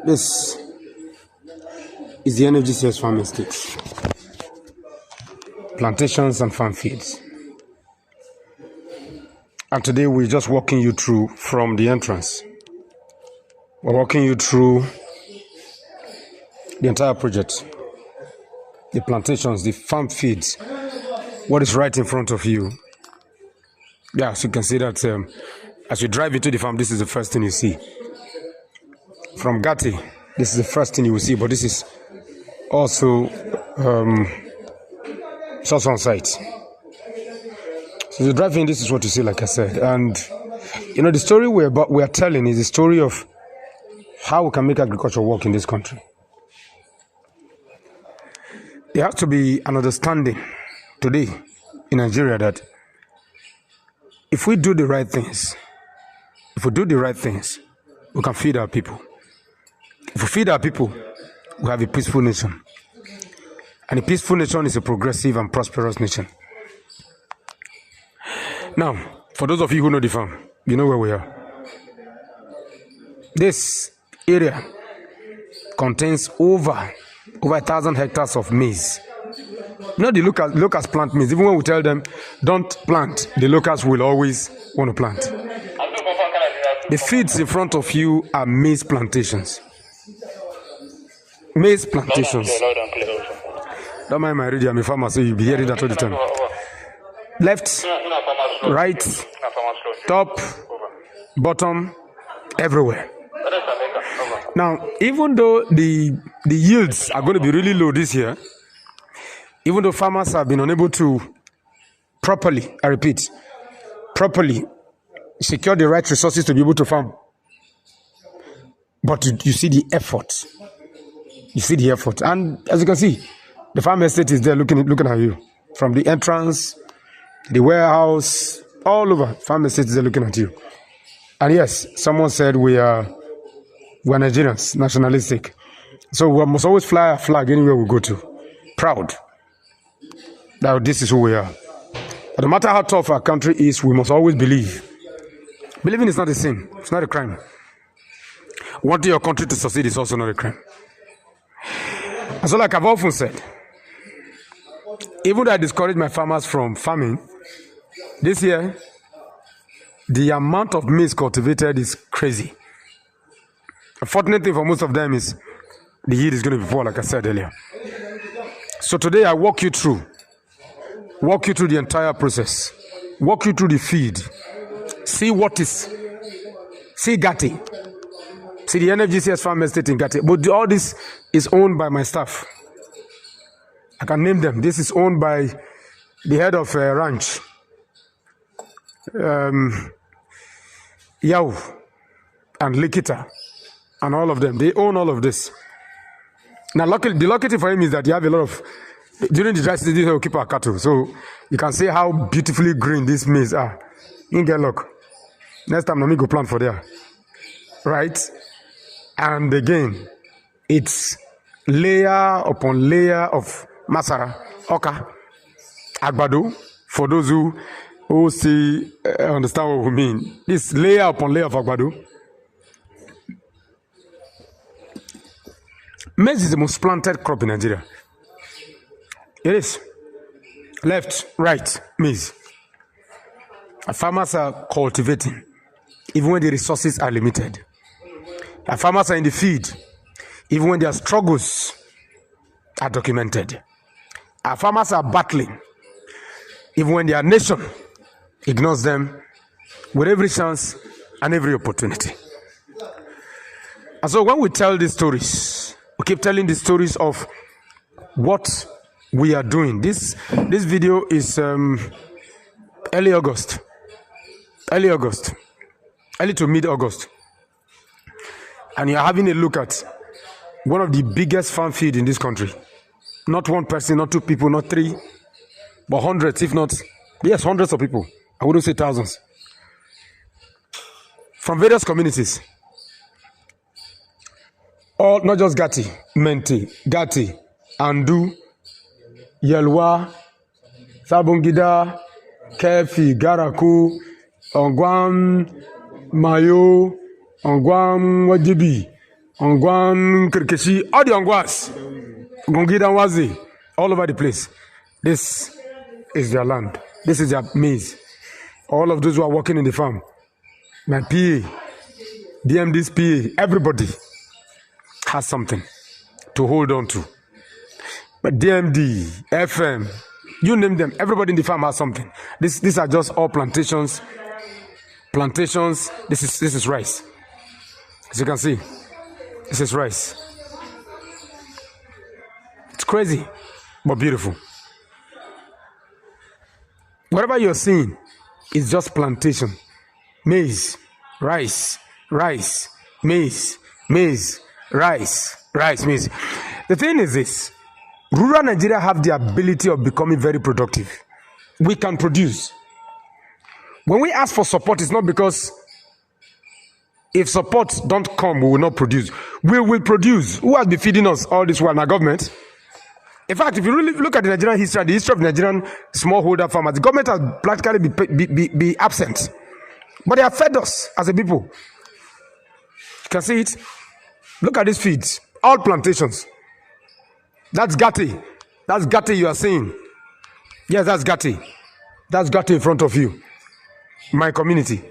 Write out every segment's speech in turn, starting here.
This is the NFGCS farming sticks, plantations and farm fields. And today we're just walking you through from the entrance. We're walking you through the entire project, the plantations, the farm fields, what is right in front of you. Yeah, so you can see that as you drive into the farm, this is the first thing you see. From Gatti, this is the first thing you will see, but this is also just on site. So you drive in, this is what you see, like I said. And you know, the story we are telling is the story of how we can make agriculture work in this country. There has to be an understanding today in Nigeria that if we do the right things, we can feed our people. If we feed our people, we have a peaceful nation. And a peaceful nation is a progressive and prosperous nation. Now, for those of you who know the farm, you know where we are. This area contains over 1,000 hectares of maize. You know, the locals plant maize. Even when we tell them, don't plant, the locals will always want to plant. The fields in front of you are maize plantations. Maize plantations. Don't mind my radio, I'm a farmer, so you'll be hearing that all the time. Left, right, top, bottom, everywhere. Now, even though the yields are going to be really low this year, even though farmers have been unable to properly, I repeat, properly secure the right resources to be able to farm, but you see the effort. You see the effort. And as you can see, the farm estate is there looking at you. From the entrance, the warehouse, all over, farm estate is there looking at you. And yes, someone said we're Nigerians, nationalistic. So we must always fly a flag anywhere we go to. Proud that this is who we are. But no matter how tough our country is, we must always believe. Believing is not a sin. It's not a crime. Wanting your country to succeed is also not a crime. And so, like I've often said, even though I discourage my farmers from farming, this year, the amount of maize cultivated is crazy. The fortunate thing for most of them is the yield is going to be poor, like I said earlier. So today I walk you through the entire process, walk you through the feed, see Gatti, see the NFGCS farm estate in Gatti. But all this is owned by my staff. I can name them. This is owned by the head of a ranch, Yao and Likita, and all of them. They own all of this. Now, the lucky thing for him is that you have a lot of, during the dry season, he will keep our cattle. So you can see how beautifully green these maize are. You get luck. Next time, let me go plant for there. Right? And again, it's layer upon layer of masara, oka, agbado, for those who see, understand what we mean. This layer upon layer of agbado. Maize is the most planted crop in Nigeria. It is. Left, right, maize. And farmers are cultivating, even when the resources are limited. And farmers are in the field, even when their struggles are documented. Our farmers are battling, even when their nation ignores them with every chance and every opportunity. And so when we tell these stories, we keep telling the stories of what we are doing. This video is early to mid-August. And you're having a look at one of the biggest farm fields in this country. Not one person, not two people, not three, but hundreds, if not, yes, hundreds of people. I wouldn't say thousands. From various communities. All, not just Gatti, Menti, Gatti, Andu, Yelwa, Sabungida, Kefi, Garaku, Ongwam, Mayo, Ongwam, Wajibi, Ongwan, Kirkeshi, all the Ongwas, Gongidan Wazi, all over the place. This is their land. This is their maize. All of those who are working in the farm, my PA, DMD's PA, everybody has something to hold on to. But DMD, FM, you name them, everybody in the farm has something. These are just all plantations. Plantations, this is rice. As you can see, this is rice. It's crazy, but beautiful. Whatever you're seeing is just plantation. Maize, rice, rice, maize, maize, rice, rice, maize. The thing is this, rural Nigeria have the ability of becoming very productive. We can produce. When we ask for support, it's not because if support don't come, we will not produce. We will produce. Who has been feeding us all this while? Our government. In fact, if you really look at the Nigerian history, the history of Nigerian smallholder farmers, the government has practically be absent. But they have fed us as a people. You can see it. Look at these feeds. All plantations. That's Gatti. That's Gatti you are seeing. Yes, that's Gatti. That's Gatti in front of you. My community.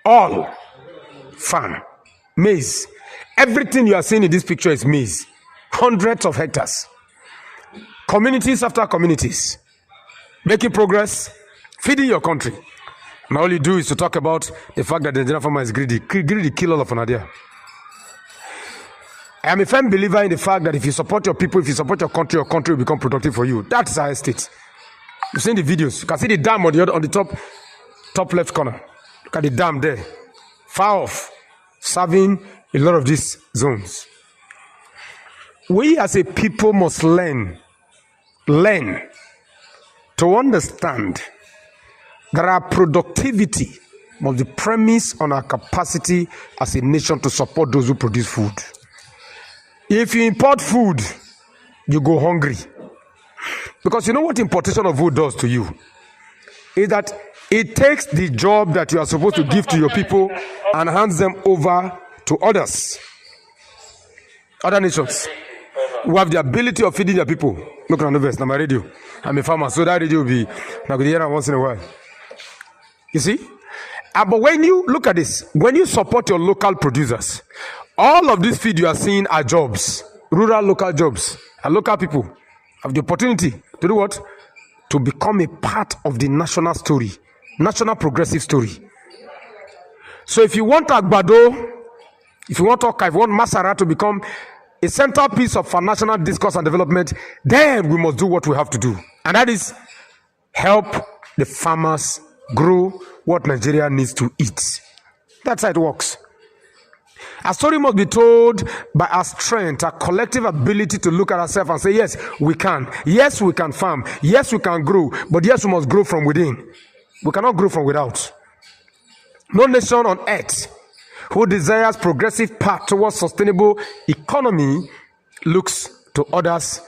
All farm. Maize. Everything you are seeing in this picture is maize. Hundreds of hectares. Communities after communities. Making progress. Feeding your country. And all you do is to talk about the fact that the Nigerian farmer is greedy. Greedy kill all of Nadia. I am a firm believer in the fact that if you support your people, if you support your country will become productive for you. That's our state. You've seen the videos. You can see the dam on the top left corner. Look at the dam there. Far off. Serving a lot of these zones. We as a people must learn to understand that our productivity must be premised on our capacity as a nation to support those who produce food. If you import food, you go hungry. Because you know what importation of food does to you? Is that it takes the job that you are supposed to give to your people and hands them over to others. Other nations who have the ability of feeding their people. Look at the verse, now my radio. I'm a farmer, so that radio will be now hear once in a while. You see? But when you look at this, when you support your local producers, all of this feed you are seeing are jobs, rural local jobs, and local people have the opportunity to do what? To become a part of the national story, national progressive story. So if you want Agbado, if you want Oka, if you want Masara to become a centerpiece of our national discourse and development, then we must do what we have to do. And that is help the farmers grow what Nigeria needs to eat. That's how it works. Our story must be told by our strength, our collective ability to look at ourselves and say, yes, we can. Yes, we can farm. Yes, we can grow. But yes, we must grow from within. We cannot grow from without. No nation on earth who desires progressive path towards sustainable economy looks to others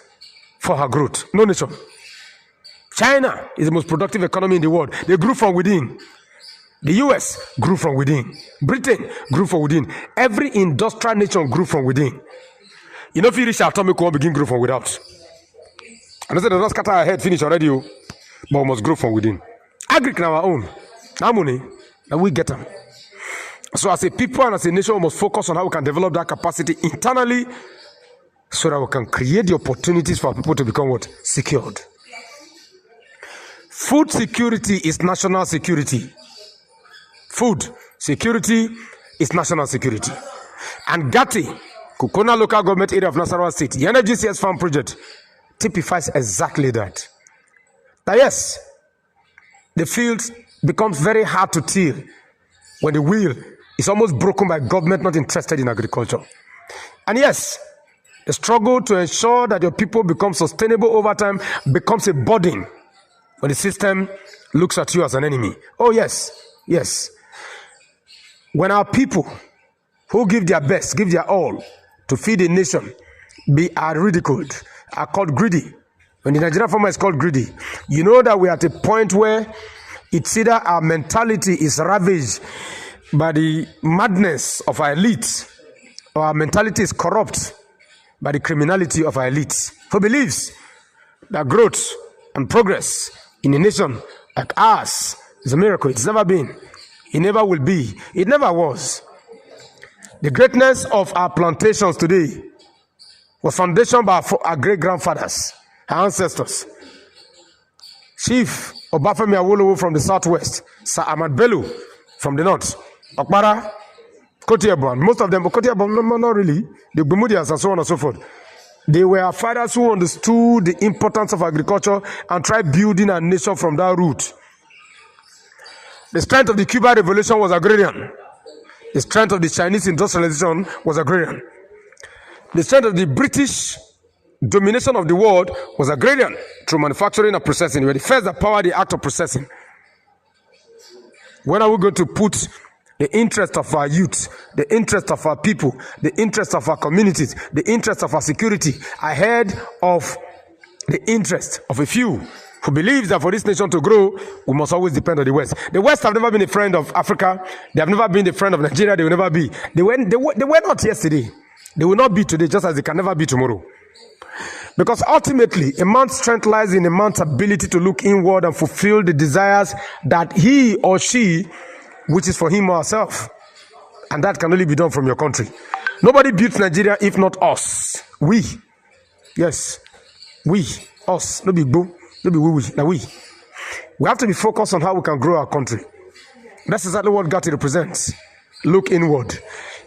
for her growth. No nation. China is the most productive economy in the world. They grew from within. The US grew from within. Britain grew from within. Every industrial nation grew from within. You know, if you reach atomic one, begin grow from without. And I said, don't scatter our head, finish already, but we must grow from within. Agric in our own. Our money, and we get them. So as a people and as a nation, we must focus on how we can develop that capacity internally so that we can create the opportunities for people to become what? Secured. Food security is national security. Food security is national security. And Gatti, Kukona local government area of Nasarawa State, the NFGCS farm project typifies exactly that. Now yes, the field becomes very hard to till when the wheel is almost broken by government not interested in agriculture. And yes, the struggle to ensure that your people become sustainable over time becomes a burden when the system looks at you as an enemy. Oh yes, yes. When our people who give their best, give their all to feed a nation, are ridiculed, are called greedy. When the Nigerian farmer is called greedy, you know that we are at a point where it's either our mentality is ravaged by the madness of our elites, Our mentality is corrupt by the criminality of our elites, who believes that growth and progress in a nation like ours is a miracle. It's never been. It never will be. It never was. The greatness of our plantations today was foundation by our great-grandfathers, our ancestors. Chief Obafemi Awolowo from the southwest, Sir Ahmad Bello from the north, Okpara, Kotiebon, most of them, but Kotiebon, not really, the Bermudians and so on and so forth. They were fathers who understood the importance of agriculture and tried building a nation from that root. The strength of the Cuban Revolution was agrarian. The strength of the Chinese industrialization was agrarian. The strength of the British domination of the world was agrarian through manufacturing and processing. We were the first that powered the act of processing. When are we going to put the interest of our youth, the interest of our people, the interest of our communities, the interest of our security ahead of the interest of a few who believes that for this nation to grow, we must always depend on the West? The West have never been a friend of Africa. They have never been a friend of Nigeria. They will never be. They were not yesterday. They will not be today, just as they can never be tomorrow. Because ultimately, a man's strength lies in a man's ability to look inward and fulfill the desires that he or she wishes for him or herself. And that can only be done from your country. Nobody built Nigeria if not us. We. Yes. We. Us. No be boo. No be we. Now we. We have to be focused on how we can grow our country. That's exactly what Gatti represents. Look inward.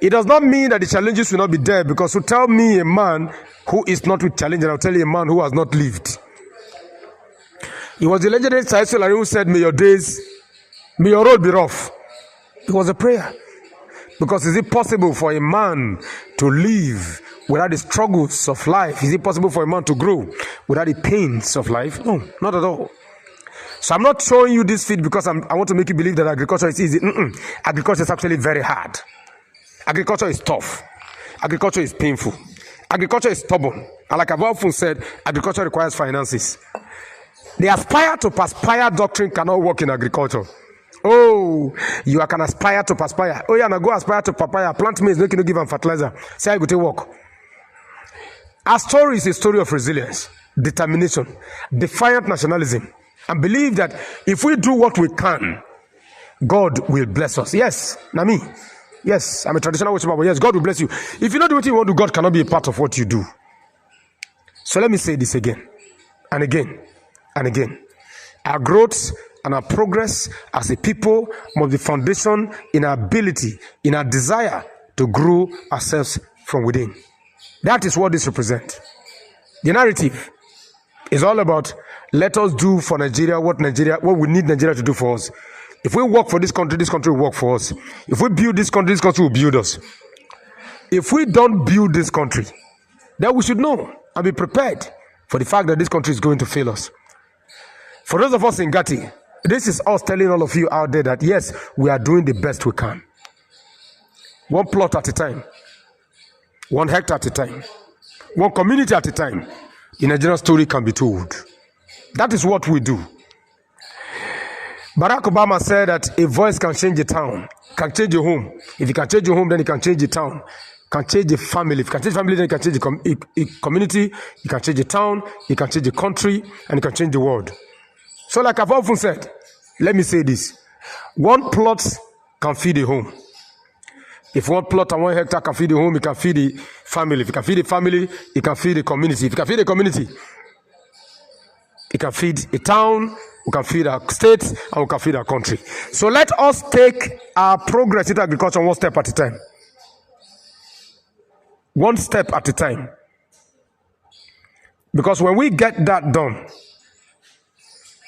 It does not mean that the challenges will not be there, because to tell me a man who is not with challenge, and I'll tell you a man who has not lived. It was the legendary Saisel who said, may your road be rough. It was a prayer. Because is it possible for a man to live without the struggles of life? Is it possible for a man to grow without the pains of life? No, not at all. So I'm not showing you this feed because I want to make you believe that agriculture is easy. Agriculture is actually very hard. Agriculture is tough. Agriculture is painful. Agriculture is stubborn. And like I've often said, agriculture requires finances. The aspire to perspire doctrine cannot work in agriculture. Oh, you can aspire to perspire. Oh, yeah, now go aspire to papaya. Plant maize, making you give them fertilizer. Say I go to work. Our story is a story of resilience, determination, defiant nationalism, and believe that if we do what we can, God will bless us. Yes, Nami. Yes, I'm a traditional worshiper, but yes, God will bless you. If you don't do what you want to, God cannot be a part of what you do. So let me say this again, and again, and again. Our growth and our progress as a people must be foundation in our ability, in our desire to grow ourselves from within. That is what this represents. The narrative is all about, let us do for Nigeria what we need Nigeria to do for us. If we work for this country will work for us. If we build this country will build us. If we don't build this country, then we should know and be prepared for the fact that this country is going to fail us. For those of us in Gatti, this is us telling all of you out there that yes, we are doing the best we can. One plot at a time. 1 hectare at a time. One community at a time. The Nigerian story can be told. That is what we do. Barack Obama said that a voice can change a town, can change your home. If you can change your home, then you can change the town, can change the family. If you can change the family, then you can change the community, you can change the town, you can change the country, and you can change the world. So like I've often said, let me say this. One plot can feed a home. If one plot and 1 hectare can feed the home, it can feed the family. If you can feed the family, it can feed the community. If you can feed the community, it can feed a town, we can feed our state, and we can feed our country. So let us take our progress into agriculture 1 step at a time. 1 step at a time. Because when we get that done,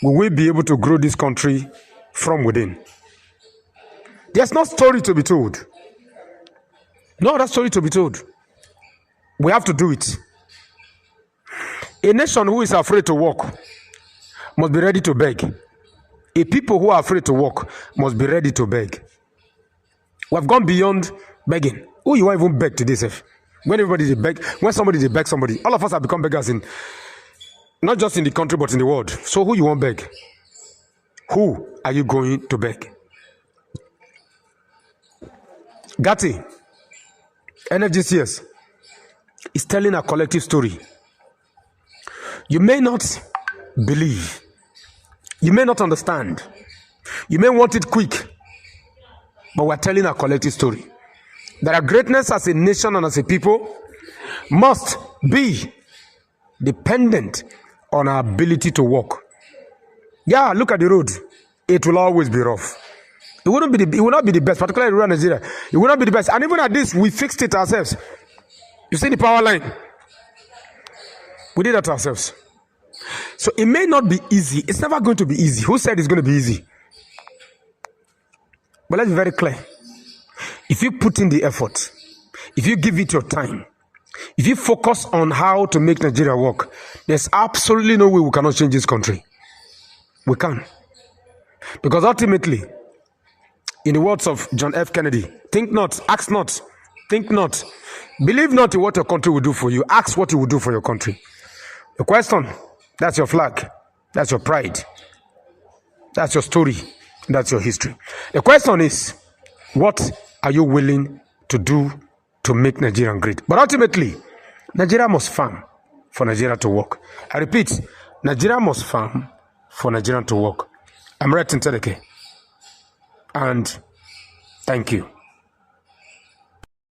we will be able to grow this country from within. There's no story to be told. No other story to be told. We have to do it. A nation who is afraid to walk must be ready to beg. A people who are afraid to walk must be ready to beg. We have gone beyond begging. Who you want even beg today, Seth? When everybody they beg, when somebody they beg somebody, all of us have become beggars in, not just in the country but in the world. So who you want beg? Who are you going to beg? Gatti, NFGCS is telling a collective story. You may not believe. You may not understand. You may want it quick. But we're telling a collective story. That our greatness as a nation and as a people must be dependent on our ability to walk. Yeah, look at the road. It will always be rough. It will not be the best, particularly in rural Nigeria. It will not be the best. And even at this, we fixed it ourselves. You see the power line? We did that ourselves. So it may not be easy. It's never going to be easy. Who said it's going to be easy? But let's be very clear. If you put in the effort, if you give it your time, if you focus on how to make Nigeria work, there's absolutely no way we cannot change this country. We can. Because ultimately, in the words of John F. Kennedy, think not, ask not, think not, believe not in what your country will do for you, ask what you will do for your country. The question, that's your flag, that's your pride, that's your story, that's your history. The question is, what are you willing to do to make Nigeria great? But ultimately, Nigeria must farm for Nigeria to work. I repeat, Nigeria must farm for Nigeria to work. I'm Red Tinteleke, and thank you.